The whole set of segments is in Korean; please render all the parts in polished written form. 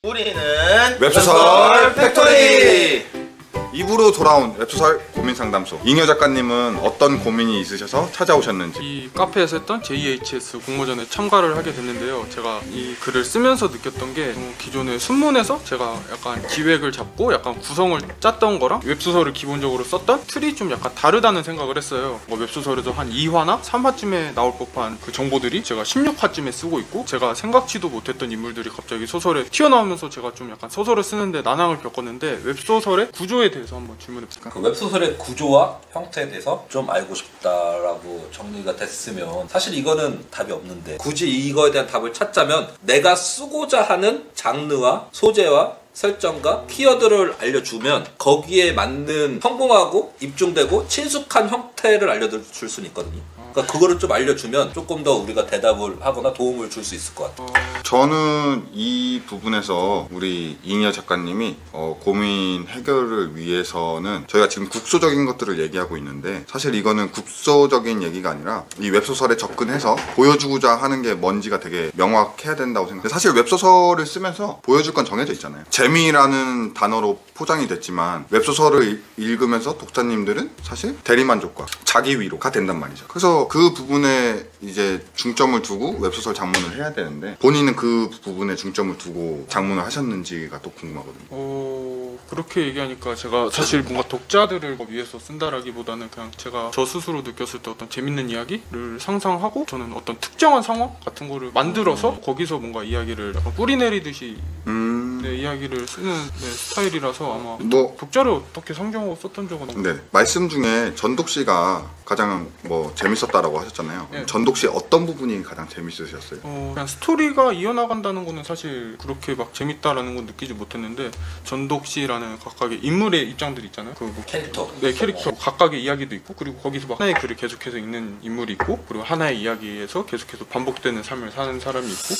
우리는 웹소설 팩토리! 2부로 돌아온 웹소설 고민상담소. 잉여 작가님은 어떤 고민이 있으셔서 찾아오셨는지. 이 카페에서 했던 JHS 공모전에 참가를 하게 됐는데요. 제가 이 글을 쓰면서 느꼈던 게 기존의 순문에서 제가 약간 기획을 잡고 약간 구성을 짰던 거랑 웹소설을 기본적으로 썼던 틀이 좀 약간 다르다는 생각을 했어요. 웹소설에서 한 2화나 3화쯤에 나올 법한 그 정보들이 제가 16화쯤에 쓰고 있고, 제가 생각지도 못했던 인물들이 갑자기 소설에 튀어나오면서 제가 좀 약간 소설을 쓰는데 난항을 겪었는데, 웹소설의 구조에 대해서 한번 질문해볼까요? 그 웹소설의 구조와 형태에 대해서 좀 알고 싶다라고 정리가 됐으면 사실 이거는 답이 없는데, 굳이 이거에 대한 답을 찾자면 내가 쓰고자 하는 장르와 소재와 설정과 키워드를 알려주면 거기에 맞는 성공하고 입증되고 친숙한 형태를 알려줄 수는 있거든요. 그러니까 그거를 좀 알려주면 조금 더 우리가 대답을 하거나 도움을 줄 수 있을 것 같아요. 저는 이 부분에서 우리 잉여 작가님이 고민 해결을 위해서는, 저희가 지금 국소적인 것들을 얘기하고 있는데 사실 이거는 국소적인 얘기가 아니라 이 웹소설에 접근해서 보여주고자 하는 게 뭔지가 되게 명확해야 된다고 생각해요. 사실 웹소설을 쓰면서 보여줄 건 정해져 있잖아요. 재미라는 단어로 포장이 됐지만 웹소설을 읽으면서 독자님들은 사실 대리만족과 자기 위로가 된단 말이죠. 그래서 그 부분에 이제 중점을 두고 웹소설 장문을 해야 되는데, 본인은 그 부분에 중점을 두고 장문을 하셨는지가 또 궁금하거든요. 그렇게 얘기하니까 제가 사실 뭔가 독자들을 위해서 쓴다라기보다는 그냥 제가 저 스스로 느꼈을 때 어떤 재밌는 이야기를 상상하고, 저는 어떤 특정한 상황 같은 거를 만들어서 거기서 뭔가 이야기를 약간 뿌리 내리듯이 이야기를 쓰는 스타일이라서 아마 독자를 어떻게 상정하고 썼던 적은 없는데. 네, 말씀 중에 전독 씨가 가장 재밌었다라고 하셨잖아요. 네. 전독 씨 어떤 부분이 가장 재밌으셨어요? 그냥 스토리가 이어나간다는 거는 사실 그렇게 막 재밌다라는 건 느끼지 못했는데, 전독 씨라는 각각의 인물의 입장들이 있잖아요. 캐릭터. 네, 캐릭터 각각의 이야기도 있고, 그리고 거기서 막 하나의 글을 계속해서 읽는 인물이 있고, 그리고 하나의 이야기에서 계속해서 반복되는 삶을 사는 사람이 있고,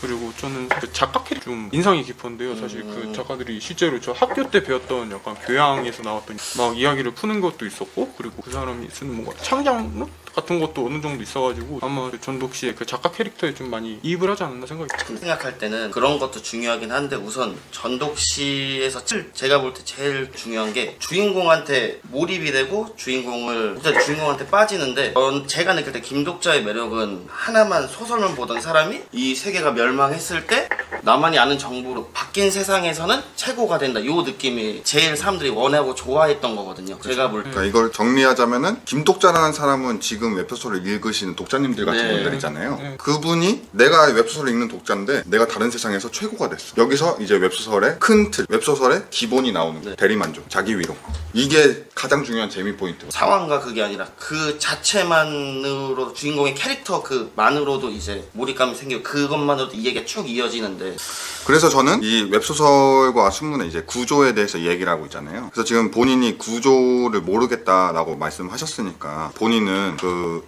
그리고 저는 그 작가 캐릭터 좀 인상이 깊었는데요. 사실 그 작가들이 실제로 저 학교 때 배웠던 약간 교양에서 나왔던 막 이야기를 푸는 것도 있었고, 그리고 그 사람이 쓰는 뭔가 창작력 같은 것도 어느 정도 있어가지고 아마 전독 씨의 그 작가 캐릭터에 좀 많이 이입을 하지 않았나 생각이 듭니다. 생각할 때는 그런 것도 중요하긴 한데, 우선 전독 씨에서 제가 볼 때 제일 중요한 게 주인공한테 몰입이 되고 주인공한테 빠지는데, 제가 느낄 때 김독자의 매력은 하나만 소설만 보던 사람이 이 세계가 멸망했을 때 나만이 아는 정보로 바뀐 세상에서는 최고가 된다, 요 느낌이 제일 사람들이 원하고 좋아했던 거거든요. 제가 볼 때. 그러니까 이걸 정리하자면은, 김독자라는 사람은 지금 웹소설을 읽으시는 독자님들 같은 분들 있잖아요. 그분이 내가 웹소설을 읽는 독자인데 내가 다른 세상에서 최고가 됐어. 여기서 이제 웹소설의 큰 틀, 웹소설의 기본이 나오는 거예요. 대리만족, 자기 위로. 이게 가장 중요한 재미 포인트. 상황과 그게 아니라 그 자체만으로도, 주인공의 캐릭터 그만으로도 이제 몰입감이 생기고, 그것만으로도 이 얘기가 쭉 이어지는데. 그래서 저는 이 웹소설과 순문의 이제 구조에 대해서 얘기를 하고 있잖아요. 그래서 지금 본인이 구조를 모르겠다라고 말씀하셨으니까, 본인은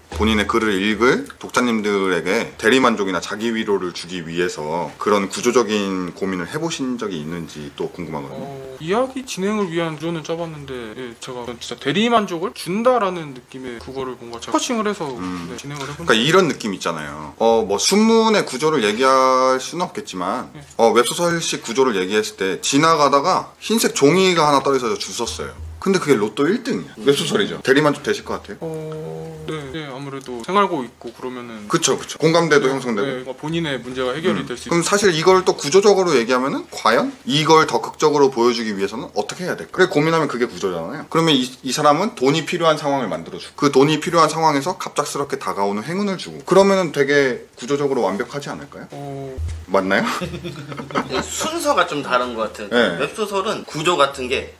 본인의 글을 읽을 독자님들에게 대리만족이나 자기 위로를 주기 위해서 그런 구조적인 고민을 해보신 적이 있는지 또 궁금하거든요. 이야기 진행을 위한 구조는 짜봤는데, 제가 진짜 대리만족을 준다라는 느낌의 그거를 뭔가 제가 커칭을 해서 진행을 해본. 그러니까 이런 느낌 있잖아요. 순문의 구조를 얘기할 수는 없겠지만, 웹소설식 구조를 얘기했을 때 지나가다가 흰색 종이가 하나 떨어져서 주웠어요. 근데 그게 로또 1등이야. 웹소설이죠. 대리만족 되실 것 같아요? 네, 아무래도 생활고 있고 그러면은. 그쵸. 공감대도 형성되고. 네, 본인의 문제가 해결이 될 수 있고. 그럼 사실 이걸 또 구조적으로 얘기하면은, 과연 이걸 더 극적으로 보여주기 위해서는 어떻게 해야 될까? 그래, 고민하면 그게 구조잖아요. 그러면 이 사람은 돈이 필요한 상황을 만들어주고, 그 돈이 필요한 상황에서 갑작스럽게 다가오는 행운을 주고, 그러면은 되게 구조적으로 완벽하지 않을까요? 맞나요? 순서가 좀 다른 것 같아요. 네. 웹소설은 구조 같은 게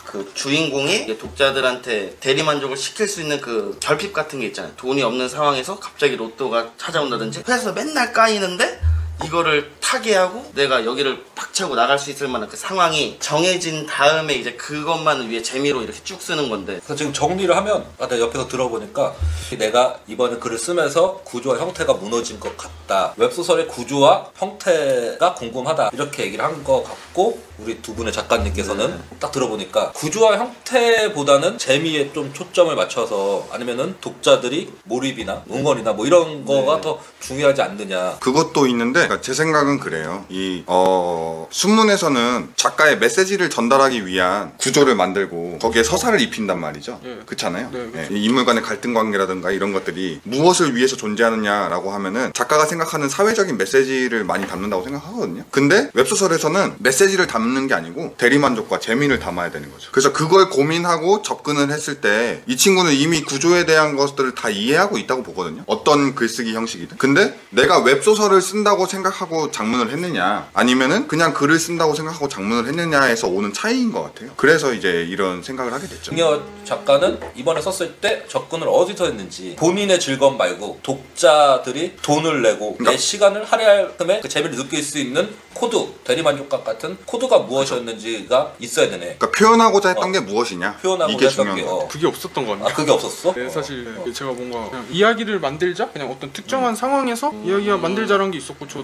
그 주인공이 독자들한테 대리만족을 시킬 수 있는 그 결핍 같은 게 있잖아요. 돈이 없는 상황에서 갑자기 로또가 찾아온다든지, 회사에서 맨날 까이는데 이거를 타개하고 내가 여기를 박차고 나갈 수 있을 만한 그 상황이 정해진 다음에 이제 그것만을 위해 재미로 이렇게 쭉 쓰는 건데. 그래서 지금 정리를 하면, 내가 옆에서 들어보니까 내가 이번에 글을 쓰면서 구조와 형태가 무너진 것 같다, 웹소설의 구조와 형태가 궁금하다, 이렇게 얘기를 한 것 같고, 우리 두 분의 작가님께서는 딱 들어보니까 구조와 형태보다는 재미에 좀 초점을 맞춰서 아니면은 독자들이 몰입이나 응원이나 뭐 이런 거가 더 중요하지 않느냐. 그것도 있는데 그러니까 제 생각은 그래요. 이 순문에서는 작가의 메시지를 전달하기 위한 구조를 만들고 거기에 서사를 입힌단 말이죠. 예. 그렇잖아요. 네, 그렇죠. 이 인물 간의 갈등 관계라든가 이런 것들이 무엇을 위해서 존재하느냐라고 하면은 작가가 생각하는 사회적인 메시지를 많이 담는다고 생각하거든요. 근데 웹소설에서는 메시지를 담는 게 아니고 대리만족과 재미를 담아야 되는 거죠. 그래서 그걸 고민하고 접근을 했을 때 이 친구는 이미 구조에 대한 것들을 다 이해하고 있다고 보거든요. 어떤 글쓰기 형식이든. 근데 내가 웹소설을 쓴다고 생각하고 장문을 했느냐 아니면은 그냥 글을 쓴다고 생각하고 장문을 했느냐에서 오는 차이인 것 같아요. 그래서 이제 이런 생각을 하게 됐죠. 잉여 작가는 이번에 썼을 때 접근을 어디서 했는지 본인의 즐거움 말고 독자들이 돈을 내고 내 시간을 할애할 틈에 그 재미를 느낄 수 있는 코드, 대리만족감 같은 코드가 무엇이었는지가 있어야 되네. 그러니까 표현하고자 했던 게 무엇이냐 표현하고자 이게 했던 중요한 게, 거. 그게 없었던 것 같네요. 아 그게 없었어? 네, 사실 제가 뭔가 그냥 이야기를 만들자 그냥 어떤 특정한 상황에서 이야기가 만들자라는 게 있었고 저